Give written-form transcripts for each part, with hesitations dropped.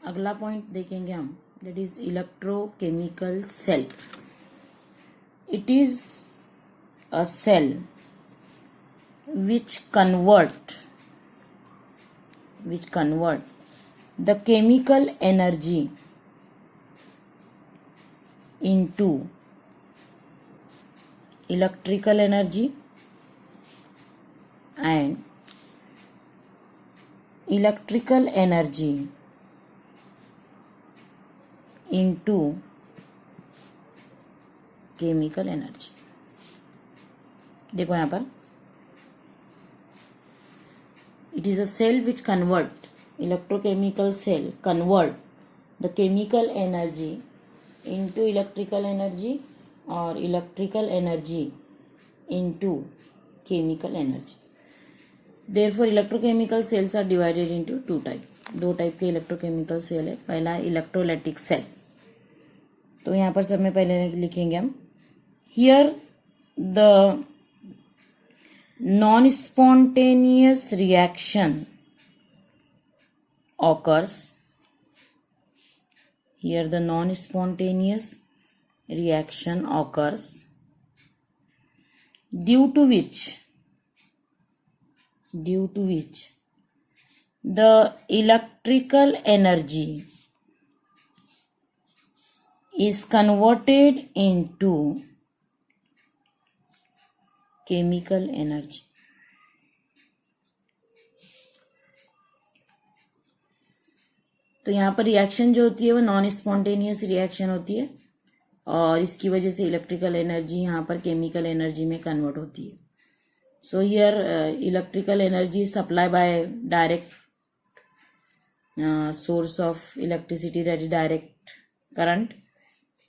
अगला पॉइंट देखेंगे हम, that is electrochemical cell. It is a cell which convert the chemical energy into electrical energy and electrical energy into chemical energy. देखो यहाँ पर, it is a cell which convert, electrochemical cell convert the chemical energy into electrical energy or electrical energy into chemical energy. Therefore electrochemical cells are divided into two type. दो type के electrochemical cell है. पहला है electrolytic cell. तो यहाँ पर सब में पहले लिखेंगे हम, here the non-spontaneous reaction occurs. Here the non-spontaneous reaction occurs due to which the electrical energy is converted into chemical energy. तो यहाँ पर रिएक्शन जो होती है वो नॉन स्पॉन्टेनियस रिएक्शन होती है और इसकी वजह से इलेक्ट्रिकल एनर्जी यहाँ पर केमिकल एनर्जी में कन्वर्ट होती है. So here electrical energy supply bye direct source of electricity, that is direct current,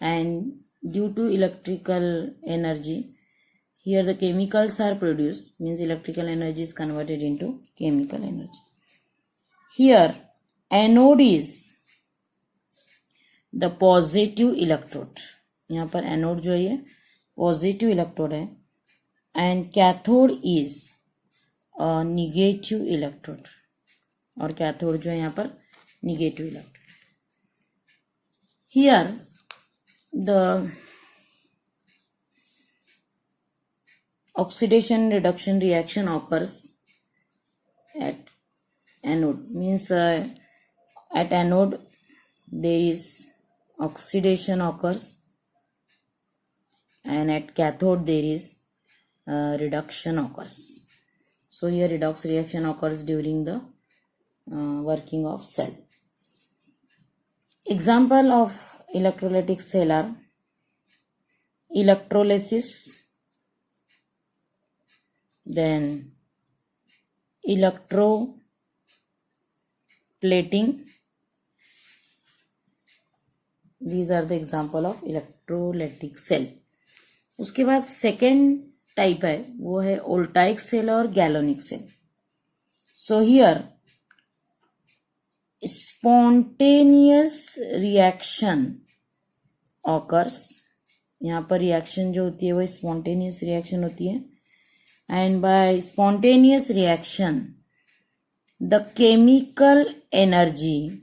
and due to electrical energy here the chemicals are produced, means electrical energy is converted into chemical energy. Here anode is the positive electrode. यहाँ पर anode जो है positive electrode है and cathode is negative electrode, और cathode जो है यहाँ पर negative electrode. Here the oxidation reduction reaction occurs at anode, means at anode there is oxidation occurs and at cathode there is reduction occurs. So here redox reaction occurs during the working of cell. Example of electrolytic cell are electrolysis, then electroplating. These are the example of electrolytic cell. उसके बाद second type है वो है voltaic cell और galvanic cell. So here spontaneous reaction occurs. यहाँ पर reaction जो होती है वो स्पॉन्टेनियस रिएक्शन होती है. And by spontaneous reaction the chemical energy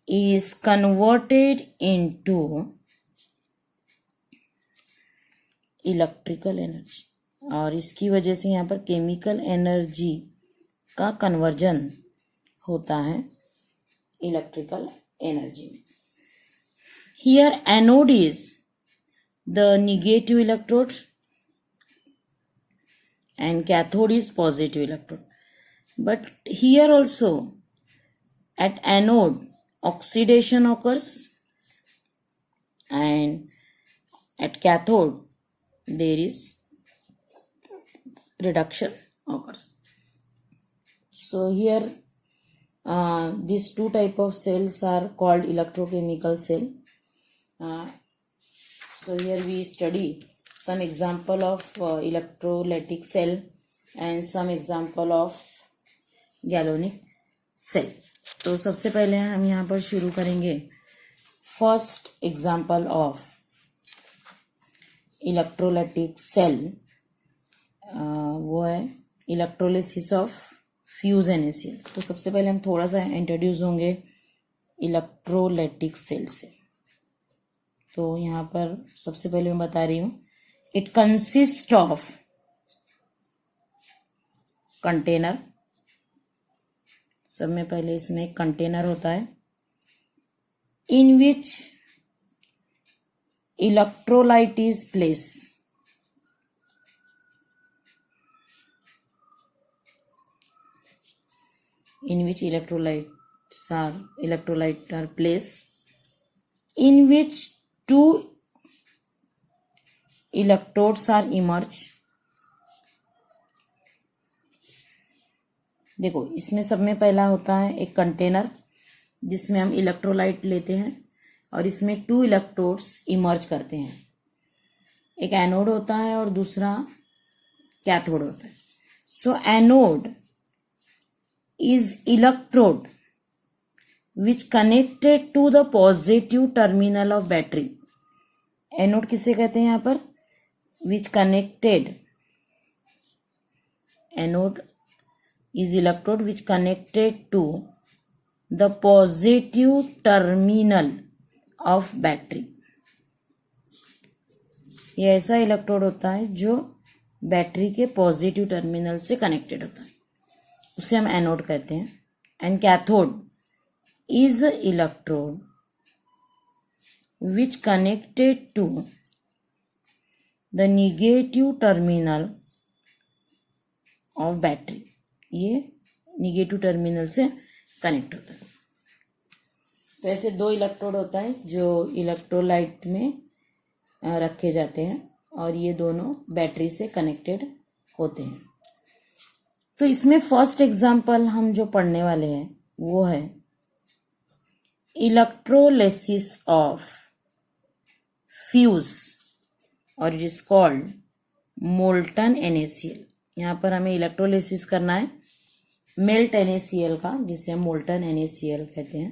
is converted into electrical energy, और इसकी वजह से यहाँ पर केमिकल एनर्जी का कन्वर्जन होता है इलेक्ट्रिकल एनर्जी में. Here anode is the negative electrode and cathode is positive electrode. But here also at anode oxidation occurs and at cathode there is reduction occurs. So here these two type of cells are called electrochemical cell. So here we study some example of electrolytic cell and some example of galvanic cell. तो सबसे पहले हम यहाँ पर शुरू करेंगे first example of electrolytic cell. वो है इलेक्ट्रोलिसिस ऑफ फ्यूज NaCl. तो सबसे पहले हम थोड़ा सा इंट्रोड्यूस होंगे इलेक्ट्रोलाइटिक सेल से। तो यहाँ पर सबसे पहले मैं बता रही हूँ, इट कंसिस्ट ऑफ कंटेनर। सब में पहले इसमें एक कंटेनर होता है, in which electrolyte is place. In which electrolytes are placed, in which two electrodes are emerge। देखो इसमें सब में पहला होता है एक कंटेनर जिसमें हम इलेक्ट्रोलाइट लेते हैं और इसमें 2 इलेक्ट्रोड्स इमर्ज करते हैं। एक एनोड होता है और दूसरा कैथोड होता है। सो anode is electrode which connected to the positive terminal of battery। Anode किसे कहते हैं यहाँ पर? which connected, anode is electrode which connected to the positive terminal of battery। ये ऐसा इलेक्ट्रोड होता है जो बैटरी के पॉजिटिव टर्मिनल से कनेक्टेड होता है, उसे हम एनोड कहते हैं। And cathode is electrode which connected to the negative terminal of battery. ये निगेटिव टर्मिनल से कनेक्ट होता है। तो ऐसे 2 इलेक्ट्रोड होता है जो इलेक्ट्रोलाइट में रखे जाते हैं और ये दोनों बैटरी से कनेक्टेड होते हैं। तो इसमें फर्स्ट एग्जाम्पल हम जो पढ़ने वाले हैं वो है इलेक्ट्रोलिसिस ऑफ फ्यूज और it is called molten NaCl। यहाँ पर हमें इलेक्ट्रोलिसिस करना है मेल्ट NaCl का, जिसे हम मोल्टन NaCl कहते हैं।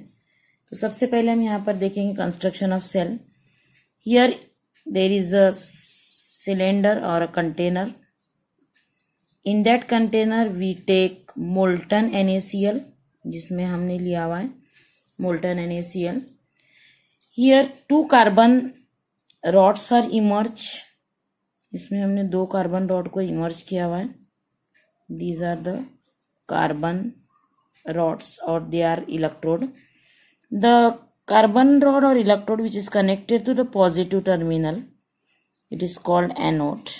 तो सबसे पहले हम यहाँ पर देखेंगे construction of cell. Here there is a cylinder और a container. In that container we take molten NaCl, जिसमें हमने लिया हुआ है molten NaCl। Here 2 carbon rods are emerge। इसमें हमने 2 कार्बन रॉड को इमर्ज किया हुआ है। These are the carbon rods or they are electrode। The carbon rod or electrode which is connected to the positive terminal, it is called anode।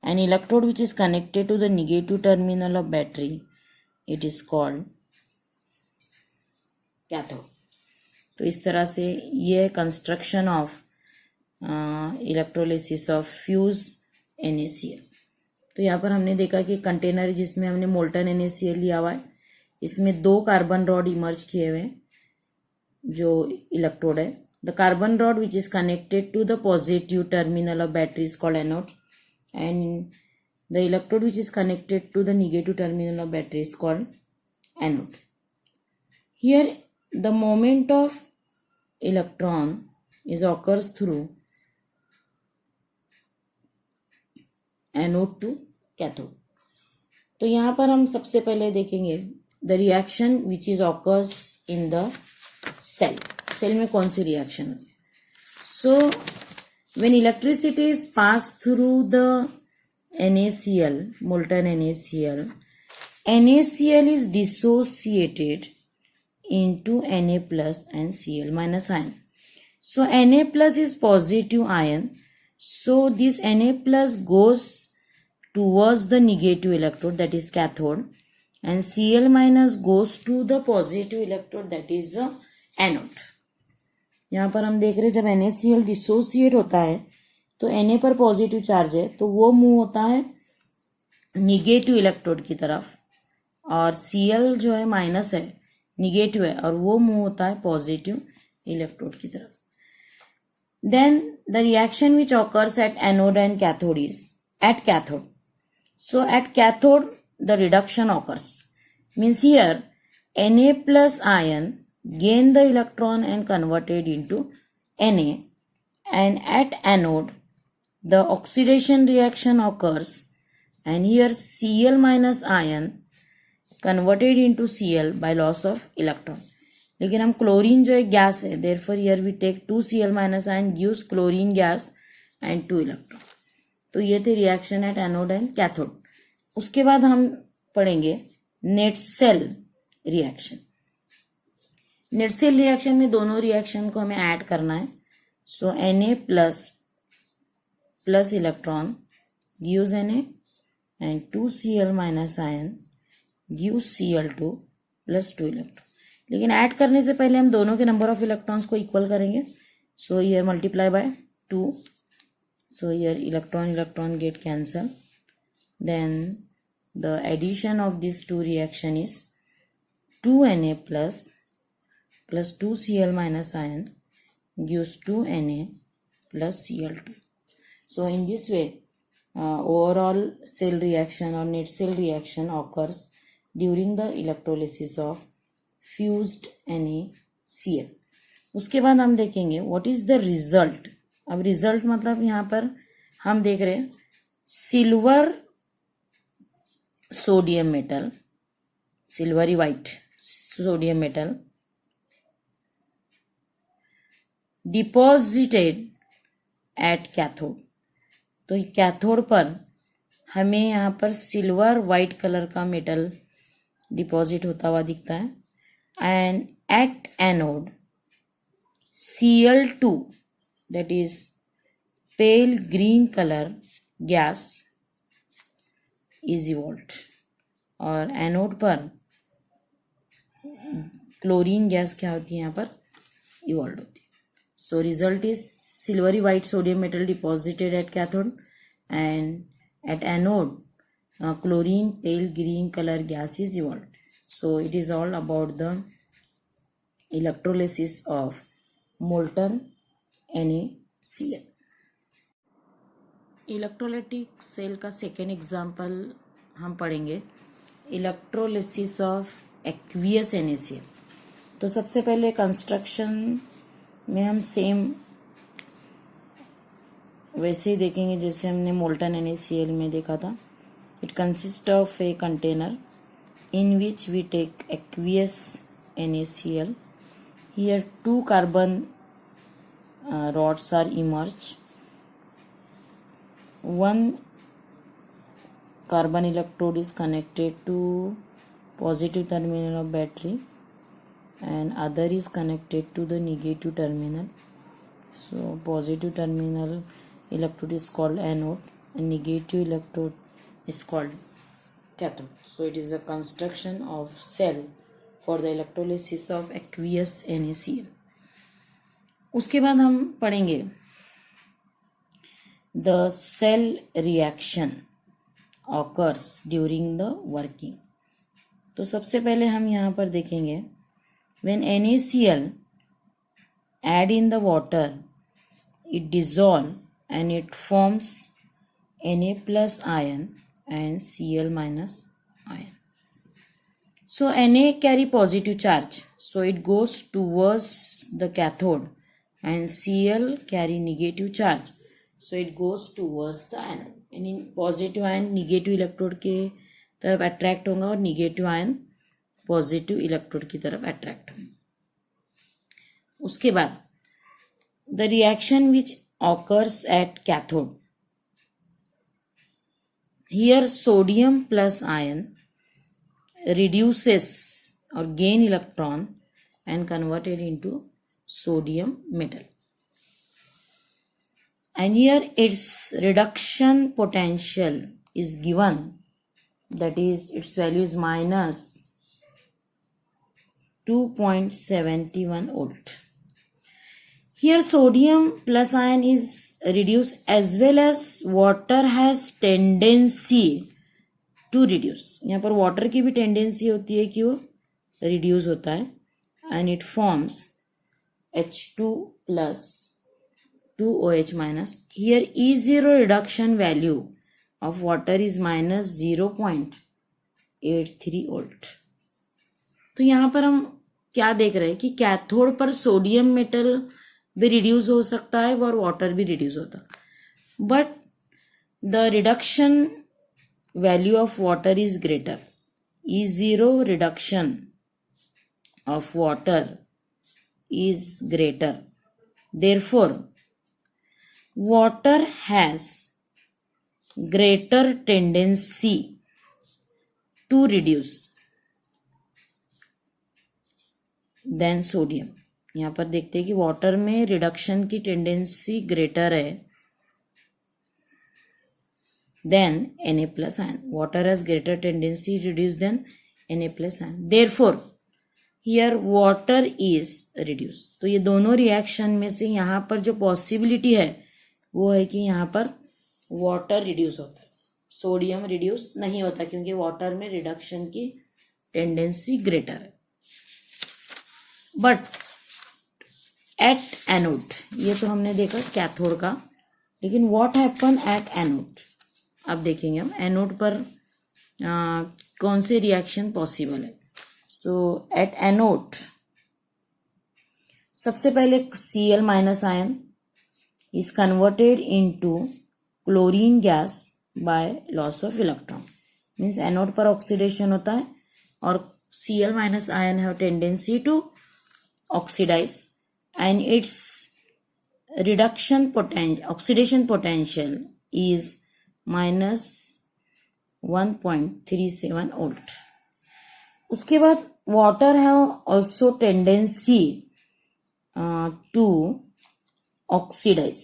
An electrode which is connected to the negative terminal of battery, it is called cathode। तो इस तरह से ये construction of electrolysis of fuse NaCl। तो यहाँ पर हमने देखा कि कंटेनर जिसमें हमने मोल्टन NaCl लिया हुआ है, इसमें 2 कार्बन रॉड इमर्ज किए हुए जो इलेक्ट्रोड है। The carbon rod which is connected to the positive terminal of battery is called anode and the electrode which is connected to the negative terminal of battery is called anode। Here the moment of electron is occurs through anode to cathode। तो यहाँ पर हम सबसे पहले देखेंगे the reaction which is occurs in the cell। Cell में कौन सी reaction होती है? So when electricity is passed through the NaCl, molten NaCl, NaCl is dissociated into Na plus and Cl minus ion। So Na plus is positive ion, so this Na plus goes towards the negative electrode, that is cathode, and Cl minus goes to the positive electrode, that is the anode। यहाँ पर हम देख रहे हैं जब NaCl dissociate होता है तो Na पर पॉजिटिव चार्ज है तो वो मूव होता है निगेटिव इलेक्ट्रोड की तरफ, और Cl जो है माइनस है, निगेटिव है, और वो मूव होता है पॉजिटिव इलेक्ट्रोड की तरफ। Then the reaction which occurs at anode and cathode is at cathode. So at cathode the reduction occurs, means here Na plus ion gain the electron and converted into Na, and at anode the oxidation reaction occurs, and here Cl minus ion converted into Cl by loss of electron। लेकिन हम chlorine जो एक gas है, therefore here we take 2Cl minus ion gives chlorine gas and 2 electron. तो ये थे reaction at anode and cathode. उसके बाद हम पढ़ेंगे net cell reaction. Net cell reaction में दोनों रिएक्शन को हमें ऐड करना है। So Na plus electron gives Na and 2Cl minus ion gives Cl2 plus 2 electron. लेकिन ऐड करने से पहले हम दोनों के नंबर ऑफ इलेक्ट्रॉन्स को इक्वल करेंगे। So here multiply by 2। So here electron get cancel, then the addition of this two reaction is 2Na plus 2Cl minus ion gives 2Na plus Cl2. So in this way, overall cell reaction or net cell reaction occurs during the electrolysis of fused NaCl. उसके बाद हम देखेंगे what is the result। अब result मतलब यहाँ पर हम देख रहे हैं silver sodium metal, silvery white sodium metal deposited at cathode. तो कैथोड पर हमें यहाँ पर सिल्वर वाइट कलर का मेटल डिपॉजिट होता हुआ दिखता है। And at anode Cl2 that is pale green color gas is evolved। और एनोड पर क्लोरीन गैस क्या होती है यहाँ पर इवॉल्व होती है। So result is silvery white sodium metal deposited at cathode, and at anode chlorine pale green color gas is evolved. So it is all about the electrolysis of molten NaCl। Electrolytic cell का second example हम पढ़ेंगे electrolysis of aqueous NaCl। तो सबसे पहले construction में हम same वैसे ही देखेंगे जैसे हमने मोल्टन NaCl में देखा था। It consist of a container in which we take aqueous NaCl। Here 2 carbon rods are emerged। 1 carbon electrode is connected to positive terminal of battery and other is connected to the negative terminal। So positive terminal electrode is called anode and negative electrode is called cathode। So it is a construction of cell for the electrolysis of aqueous NaCl। उसके बाद हम पढ़ेंगे the cell reaction occurs during the working। तो सबसे पहले हम यहाँ पर देखेंगे when NaCl add in the water, it dissolve and it forms Na plus ion and Cl minus ion। So Na carry positive charge, so it goes towards the cathode, and Cl carry negative charge, so it goes towards the anode। यानी positive ion negative electrode के तरफ attract होगा और negative ion positive electrode की तरफ attract होंगे। उसके बाद the reaction which occurs at cathode, here sodium plus ion reduces or gain electron and converted into sodium metal, and here its reduction potential is given, that is its value is minus 2.71 volt। Here sodium plus ion is reduced as well as water has tendency to reduce. यहाँ पर water की भी tendency होती है कि वो reduce होता है and it forms H2 plus 2OH minus. Here E0 reduction value of water is minus 0.83 volt. तो यहाँ पर हम क्या देख रहे हैं कि कैथोड पर सोडियम मेटल भी रिड्यूस हो सकता है और वाटर भी रिड्यूस होता है, but the reduction value of water is greater। E0 reduction of water is greater. Therefore, water has greater tendency to reduce than sodium. यहाँ पर देखते हैं कि वाटर में रिडक्शन की टेंडेंसी ग्रेटर है then Na plus ion. Water has greater tendency to reduce than Na plus ion. Therefore, here water is reduced. तो ये दोनों रिएक्शन में से यहाँ पर जो पॉसिबिलिटी है वो है कि यहाँ पर वाटर रिड्यूस होता है, सोडियम रिड्यूस नहीं होता क्योंकि वाटर में रिडक्शन की टेंडेंसी ग्रेटर है. बट एट एनोड, ये तो हमने देखा कैथोड का, लेकिन व्हाट हैपन एट एनोड अब देखेंगे हम एनोड पर कौन से रिएक्शन पॉसिबल है. सो एट एनोड सबसे पहले Cl minus ion is converted into chlorine gas by loss of electron. Means anode पर ऑक्सीडेशन होता है और Cl minus ion have tendency to oxidize and its oxidation potential is minus 1.37 volt. उसके बाद water have also tendency to oxidize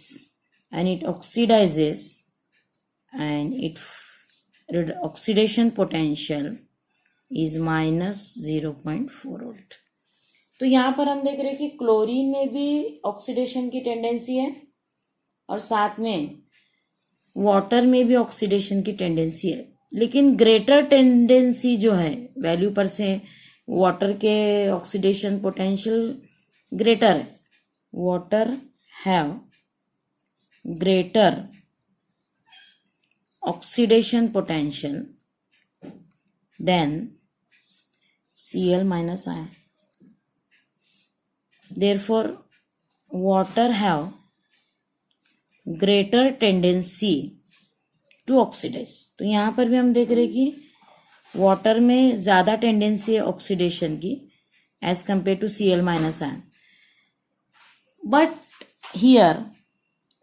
and it oxidizes and its oxidation potential is minus 0.4 volt. तो यहाँ पर हम देख रहे हैं कि क्लोरीन में भी ऑक्सीडेशन की टेंडेंसी है और साथ में वाटर में भी ऑक्सीडेशन की टेंडेंसी है, लेकिन ग्रेटर टेंडेंसी जो है वैल्यू पर से वाटर के ऑक्सीडेशन पोटेंशियल ग्रेटर है. Water have greater oxidation potential than Cl minus ion. Therefore, water have greater tendency to oxidize. तो यहाँ पर भी हम देख रहे हैं कि वाटर में ज़्यादा टेंडेंसी है ऑक्सीडेशन की as compare to Cl minus ion. But here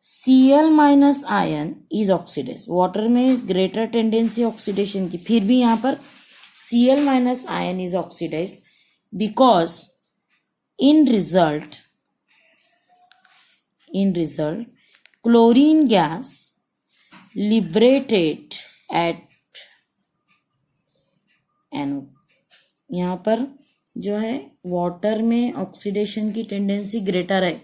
Cl minus ion is oxidize. Water में ग्रेटर टेंडेंसी ऑक्सीडेशन की, फिर भी यहाँ पर Cl minus ion is oxidize because in result chlorine gas liberated at anode. यहाँ पर जो है वाटर में ऑक्सीडेशन की टेंडेंसी ग्रेटर है,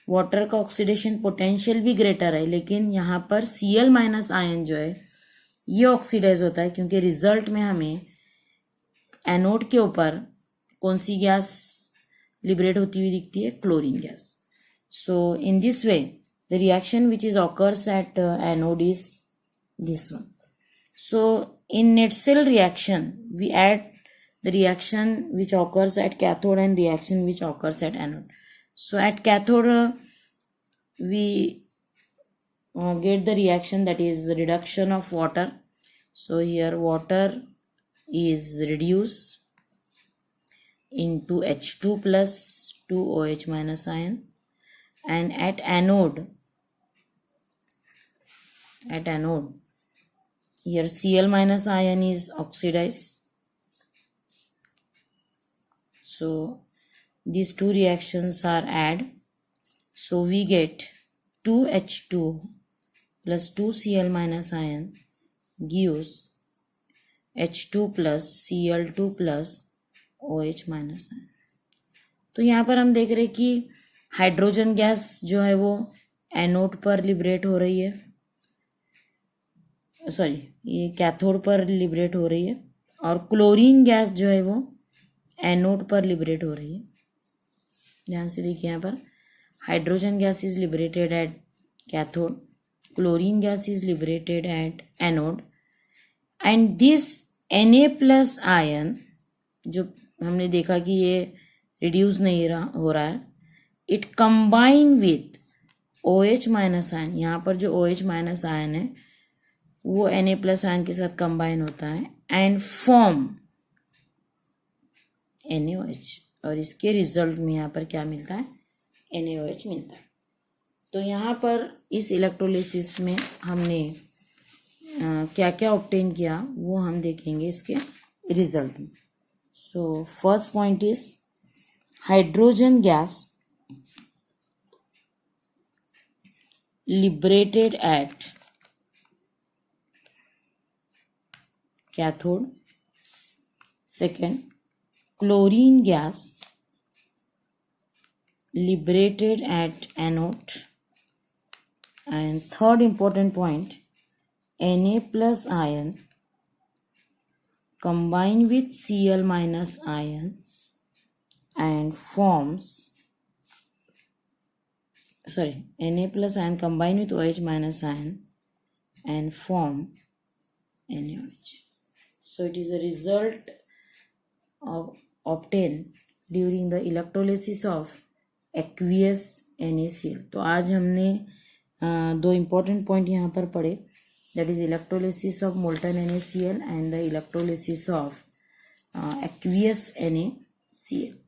वाटर का ऑक्सीडेशन पोटेंशियल भी ग्रेटर है, लेकिन यहाँ पर Cl माइनस आयन जो है ये ऑक्सीडाइज होता है क्योंकि रिजल्ट में हमें एनोड के ऊपर कौन सी गैस लिबरेट होती हुई दिखती है, chlorine gas. So in this way the reaction which is occurs at anode is this one. So in net cell reaction we add the reaction which occurs at cathode and reaction which occurs at anode. So at cathode we get the reaction that is reduction of water. So here water is reduced into H2 plus 2OH minus ion, and at anode here Cl minus ion is oxidized. So these two reactions are add, so we get 2H2 plus 2Cl minus ion gives H2 plus Cl2 plus OH minus ion. तो यहाँ पर हम देख रहे हैं कि hydrogen gas जो है वो एनोड पर लिबरेट हो रही है, सॉरी ये कैथोड पर लिबरेट हो रही है, और क्लोरीन गैस जो है वो एनोड पर लिबरेट हो रही है. ध्यान से देखिए, यहाँ पर hydrogen gas is liberated at cathode, chlorine gas is liberated at anode, and this Na plus ion जो हमने देखा कि ये रिड्यूस नहीं हो रहा है, it combine with OH minus ion. यहाँ पर जो OH माइनस आयन है वो Na प्लस आयन के साथ कंबाइन होता है एंड फॉर्म NaOH. और इसके रिजल्ट में यहाँ पर क्या मिलता है, NaOH मिलता है। तो यहाँ पर इस इलेक्ट्रोलिसिस में हमने क्या क्या ऑब्टेन किया वो हम देखेंगे इसके रिजल्ट में। So first point is hydrogen gas liberated at cathode. Second, chlorine gas liberated at anode. And third important point, Na plus ion combine with Cl minus ion and forms Na plus ion combine with OH minus ion and form NaOH. So it is a result of obtained during the electrolysis of aqueous NaCl. तो आज हमने दो important point यहाँ पर पढ़े, that is electrolysis of molten NaCl and the electrolysis of aqueous NaCl.